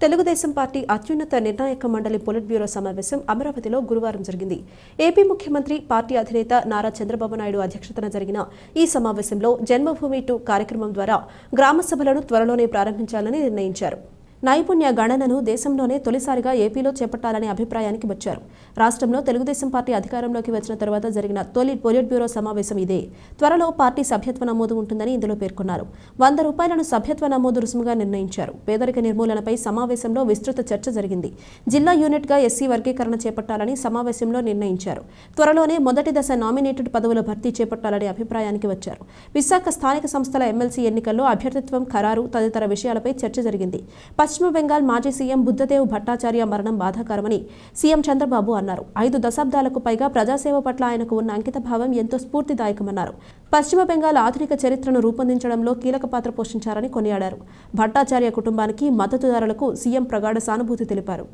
Telugu Desam party అత్యున్నత నిర్ణాయక మండలి polit bureau సమావేశం అమరావతిలో గురువారం జరిగింది. ఏపీ ముఖ్యమంత్రి పార్టీ అధినేత నారా చంద్రబాబు నాయుడు అధ్యక్షతన జరిగిన ఈ సమావేశంలో జన్మభూమి 2 కార్యక్రమం ద్వారా గ్రామ సభలను త్వరలోనే ప్రారంభించాలని నిర్ణయించారు. నైపుణ్య గణనను దేశంలోనే తొలిసారిగా ఏపీలో చేపట్టాలనే అభిప్రాయానికి వచ్చారు. రాష్ట్రంలో తెలుగుదేశం పార్టీ అధికారంలోకి వచ్చిన తర్వాత జరిగిన తొలి పొలిట్ బ్యూరో సమావేశం ఇదే. త్వరలో పార్టీ సభ్యత్వ నమోదు ఉంటుందని ఇందులో పేర్కొన్నారు. ₹100 సభ్యత్వ నమోదు రుసుముగా నిర్ణయించారు. పేదరిక నిర్మూలనపై సమావేశంలో విస్తృత చర్చ జరిగింది. జిల్లా యూనిట్గా ఎస్సీ వర్గీకరణ చేపట్టాలని సమావేశంలో నిర్ణయించారు. త్వరలోనే మొదటి దశ నామినేటెడ్ పదవుల భర్తీ చేపట్టాలనే అభిప్రాయానికి వచ్చారు. విశాఖ స్థానిక సంస్థల ఎమ్మెల్సీ ఎన్నికల్లో అభ్యర్థిత్వం ఖరారు తదితర విషయాలపై చర్చ జరిగింది. పశ్చిమ బెంగాల్ మాజీ సీఎం బుద్ధదేవ్ భట్టాచార్య మరణం బాధాకరమని సీఎం చంద్రబాబు అన్నారు. 5 దశాబ్దాలకు పైగా ప్రజాసేవ పట్ల ఆయనకు ఉన్న అంకితభావం ఎంతో స్ఫూర్తిదాయకమన్నారు. పశ్చిమ బెంగాల్ ఆధునిక చరిత్రను రూపొందించడంలో కీలక పాత్ర పోషించారని కొనియాడారు. భట్టాచార్య కుటుంబానికి, మద్దతుదారులకు సీఎం ప్రగాఢ సానుభూతి తెలిపారు.